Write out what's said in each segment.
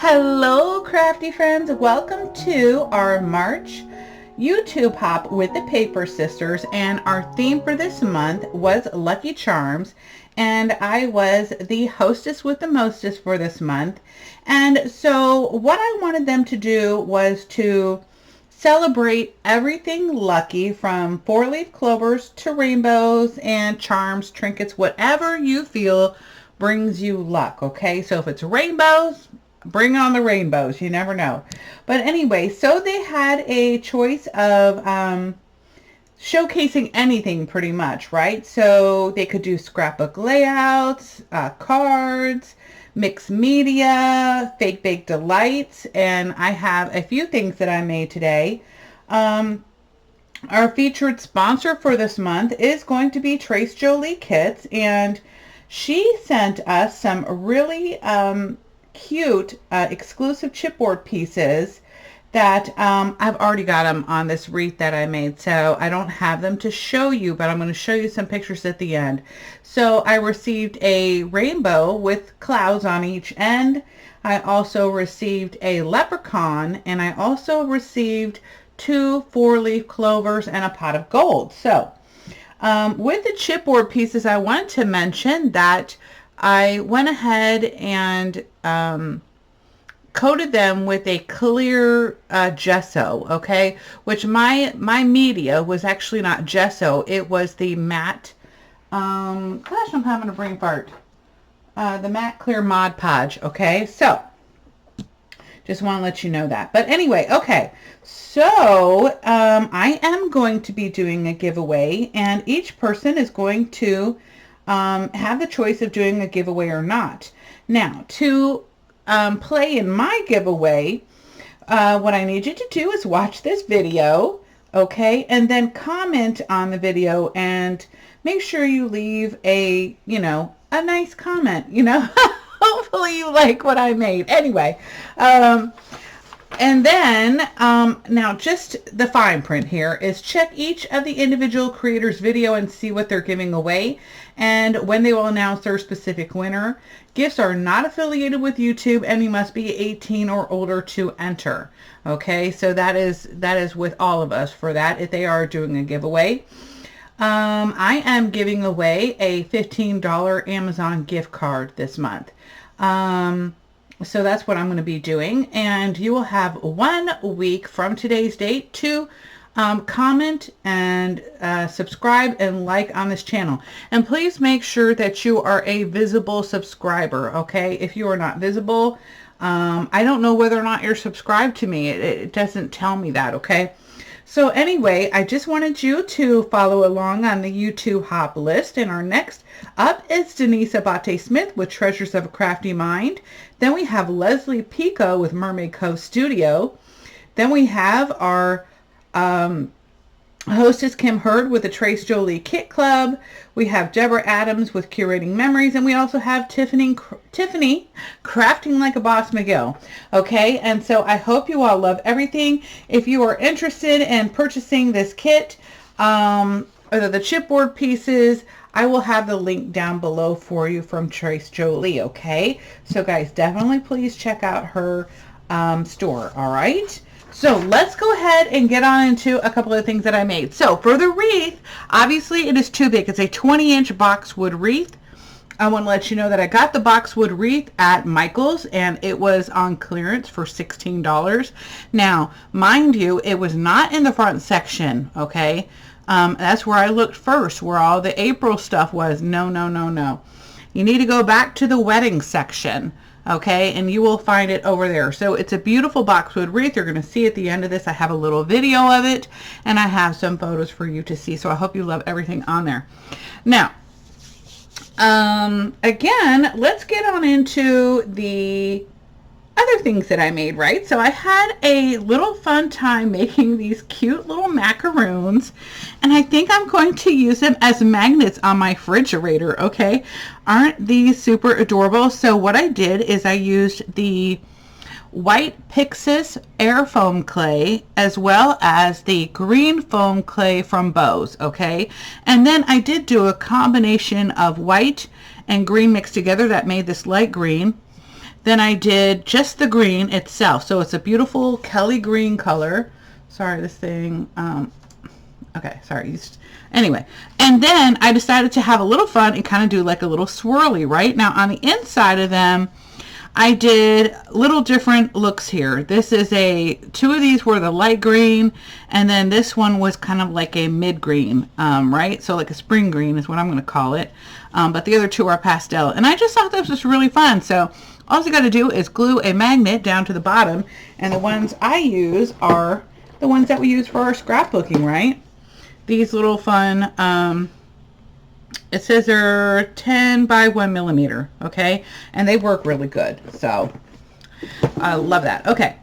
Hello crafty friends, welcome to our March YouTube hop with the Paper Sisters, and our theme for this month was Lucky Charms, and I was the hostess with the mostest for this month. And so what I wanted them to do was to celebrate everything lucky, from four-leaf clovers to rainbows and charms, trinkets, whatever you feel brings you luck. Okay, so if it's rainbows, bring on the rainbows. You never know. But anyway, so they had a choice of showcasing anything pretty much, right? So they could do scrapbook layouts, cards, mixed media, fake baked delights, and I have a few things that I made today. Our featured sponsor for this month is going to be Tres Jolie Kits, and she sent us some really cute exclusive chipboard pieces that I've already got them on this wreath that I made, so I don't have them to show you, but I'm going to show you some pictures at the end. So I received a rainbow with clouds on each end. I also received a leprechaun, and I also received 2 four-leaf clovers and a pot of gold. So with the chipboard pieces, I wanted to mention that I went ahead and coated them with a clear gesso, okay, which my media was actually not gesso, it was the matte, gosh, I'm having a brain fart, the matte clear Mod Podge, okay, so just want to let you know that. But anyway, okay, so I am going to be doing a giveaway, and each person is going to have the choice of doing a giveaway or not. Now, to play in my giveaway, what I need you to do is watch this video, okay, and then comment on the video and make sure you leave a, a nice comment, hopefully you like what I made. Anyway, and then now just the fine print here is check each of the individual creators' video and see what they're giving away and when they will announce their specific winner. Gifts are not affiliated with YouTube, and you must be 18 or older to enter. Okay, so that is with all of us for that if they are doing a giveaway. I am giving away a $15 Amazon gift card this month. So that's what I'm going to be doing, and you will have 1 week from today's date to comment and subscribe and like on this channel. And please make sure that you are a visible subscriber, okay? If you are not visible, I don't know whether or not you're subscribed to me. It doesn't tell me that, okay? So anyway, I just wanted you to follow along on the YouTube hop list. And our next up is Denise Abate Smith with Treasures of a Crafty Mind. Then we have Leslie Pico with Mermaid Cove Studio. Then we have our hostess Kim Hurd with the Tres Jolie Kit Club. We have Deborah Adams with Curating Memories, and we also have Tiffany Crafting Like a Boss McGill. Okay, and so I hope you all love everything. If you are interested in purchasing this kit, or the chipboard pieces, I will have the link down below for you from Tres Jolie. Okay, so guys, definitely please check out her store. All right. So let's go ahead and get on into a couple of things that I made. So for the wreath, obviously it is too big. It's a 20-inch boxwood wreath. I want to let you know that I got the boxwood wreath at Michael's, and it was on clearance for $16. Now, mind you, it was not in the front section, okay? That's where I looked first, where all the April stuff was. No, no, no, no. You need to go back to the wedding section. Okay, and you will find it over there. So it's a beautiful boxwood wreath. You're going to see at the end of this, I have a little video of it, and I have some photos for you to see. So I hope you love everything on there. Now, again, let's get on into the other things that I made, right? So I had a little fun time making these cute little macaroons, and I think I'm going to use them as magnets on my refrigerator, okay? Aren't these super adorable? So what I did is I used the white Pixis air foam clay as well as the green foam clay from Bose, okay? And then I did do a combination of white and green mixed together that made this light green. then I did just the green itself. So it's a beautiful Kelly green color. Sorry, this thing, okay, sorry. Anyway, and then I decided to have a little fun and kind of do like a little swirly, right? Now on the inside of them, I did little different looks here. This is two of these were the light green, and then this one was kind of like a mid green, right? So like a spring green is what I'm going to call it. But the other two are pastel, and I just thought this was really fun. So all you got to do is glue a magnet down to the bottom, and the ones I use are the ones that we use for our scrapbooking, right? These little fun, it says they're 10 by 1 millimeter, okay? And they work really good, so I love that. Okay.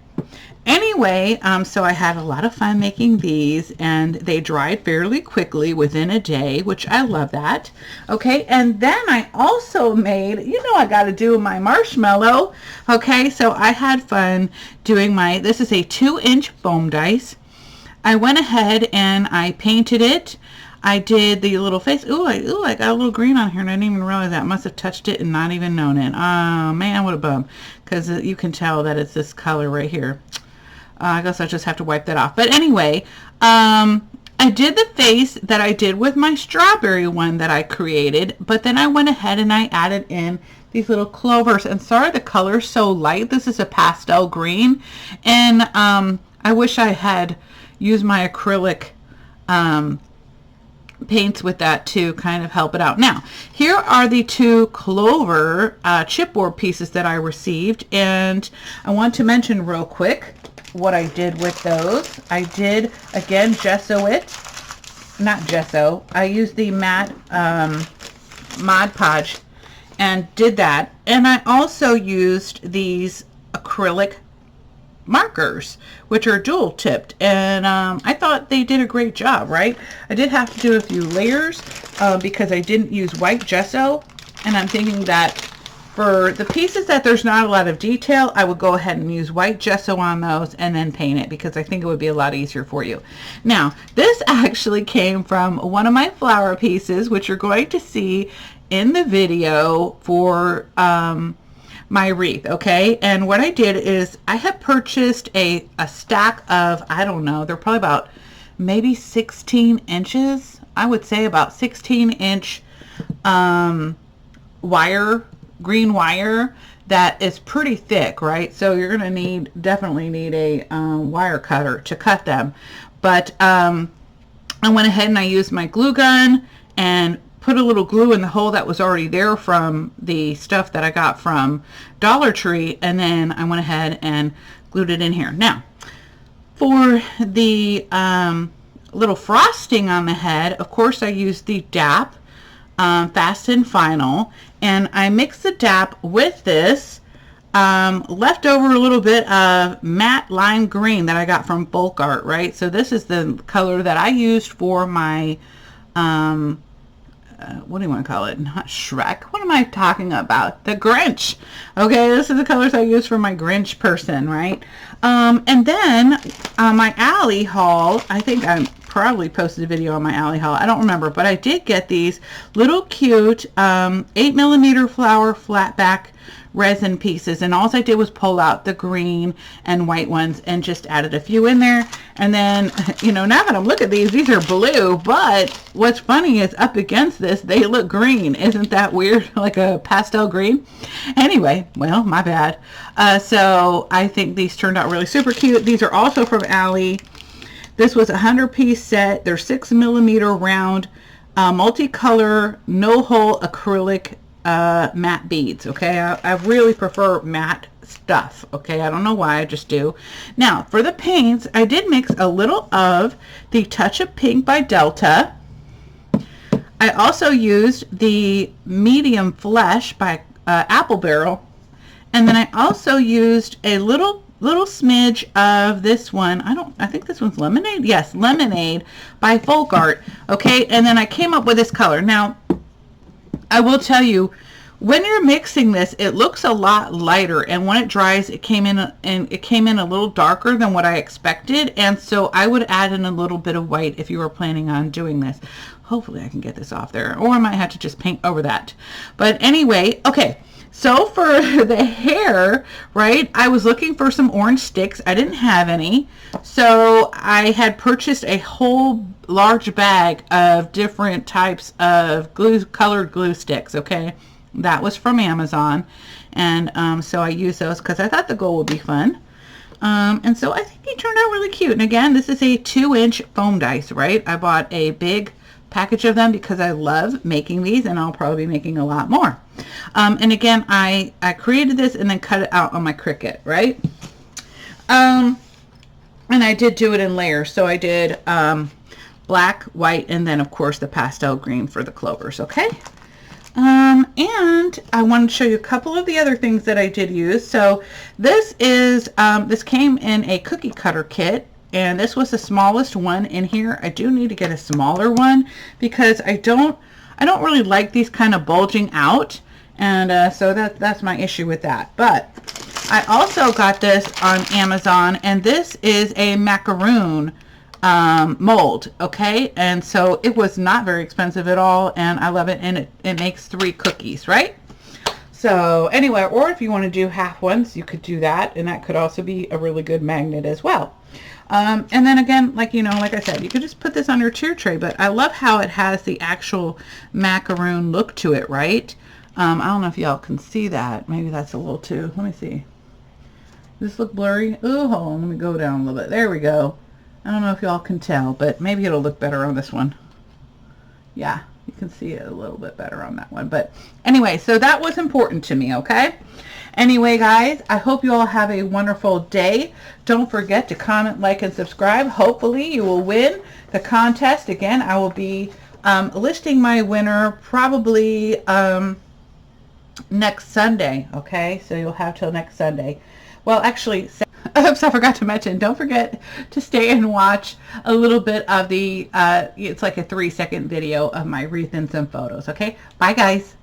Anyway, so I had a lot of fun making these, and they dried fairly quickly within a day, which I love that. Okay, and then I also made, you know, I got to do my marshmallow. Okay, so I had fun doing this is a 2-inch foam dice. I went ahead and I painted it. I did the little face. Ooh, I got a little green on here and I didn't even realize that. I must have touched it and not even known it. Oh man, what a bum. Because you can tell that it's this color right here. I guess I just have to wipe that off. But anyway, I did the face that I did with my strawberry one that I created. But then I went ahead and I added in these little clovers. And sorry the color's so light. This is a pastel green. And I wish I had used my acrylic paints with that to kind of help it out. Now, here are the 2 clover chipboard pieces that I received, and I want to mention real quick what I did with those. I did, again, gesso it. Not gesso. I used the matte Mod Podge and did that. And I also used these acrylic markers, which are dual tipped, and I thought they did a great job, right? I did have to do a few layers because I didn't use white gesso, and I'm thinking that for the pieces that there's not a lot of detail, I would go ahead and use white gesso on those and then paint it, because I think it would be a lot easier for you. Now, this actually came from one of my flower pieces, which you're going to see in the video for my wreath. Okay, and what I did is I had purchased a stack of, I don't know, they're probably about maybe 16 inches. I would say about 16-inch wire, green wire that is pretty thick, right? So you're gonna definitely need a wire cutter to cut them. But I went ahead and I used my glue gun and put a little glue in the hole that was already there from the stuff that I got from Dollar Tree, and then I went ahead and glued it in here. Now, for the little frosting on the head, of course I used the DAP Fast and Final, and I mixed the DAP with this left over a little bit of matte lime green that I got from Bulk Art, right? So this is the color that I used for my what do you want to call it? Not Shrek. What am I talking about? The Grinch. Okay, this is the colors I use for my Grinch person, right? And then my alley haul, I think I probably posted a video on my alley haul. I don't remember, but I did get these little cute 8mm flower flat back resin pieces, and all I did was pull out the green and white ones and just added a few in there. And then, you know, now that I'm looking at these are blue, but what's funny is up against this they look green. Isn't that weird? Like a pastel green. Anyway, well, my bad. So I think these turned out really super cute. These are also from Ally. This was a 100-piece set. They're 6mm round multicolor no hole acrylic matte beads. Okay, I really prefer matte stuff. Okay, I don't know why, I just do. Now for the paints, I did mix a little of the Touch of Pink by Delta. I also used the Medium Flesh by Apple Barrel, and then I also used a little smidge of this one. I think this one's Lemonade. Yes, Lemonade by Folk Art. Okay, and then I came up with this color. Now I will tell you, when you're mixing this, it looks a lot lighter, and when it dries, it came in a little darker than what I expected, and so I would add in a little bit of white if you were planning on doing this. Hopefully I can get this off there, or I might have to just paint over that. But anyway, okay, So for the hair, right, I was looking for some orange sticks. I didn't have any. So I had purchased a whole large bag of different types of colored glue sticks, okay? That was from Amazon. And so I used those because I thought the gold would be fun. And so I think it turned out really cute. And again, this is a 2-inch foam dice, right? I bought a big package of them because I love making these, and I'll probably be making a lot more. And again, I created this and then cut it out on my Cricut, right? And I did do it in layers. So I did black, white, and then of course the pastel green for the clovers, okay? And I wanted to show you a couple of the other things that I did use. So this is, this came in a cookie cutter kit, and this was the smallest one in here. I do need to get a smaller one because I don't really like these kind of bulging out. And so that's my issue with that. But I also got this on Amazon, and this is a macaroon mold, okay? And so it was not very expensive at all, and I love it, and it makes 3 cookies, right? So anyway, or if you want to do half ones, you could do that, and that could also be a really good magnet as well. And then again, like, you know, like I said, you could just put this on your tier tray, but I love how it has the actual macaroon look to it, right? I don't know if y'all can see that. Maybe that's a little too, let me see. Does this look blurry? Oh, hold on, let me go down a little bit. There we go. I don't know if y'all can tell, but maybe it'll look better on this one. Yeah, you can see it a little bit better on that one. But anyway, so that was important to me, okay? Anyway, guys, I hope you all have a wonderful day. Don't forget to comment, like, and subscribe. Hopefully you will win the contest. Again, I will be listing my winner probably next Sunday, okay? So you'll have till next Sunday. Well, actually, oops, I forgot to mention, don't forget to stay and watch a little bit of the, it's like a 3-second video of my wreath and some photos, okay? Bye, guys.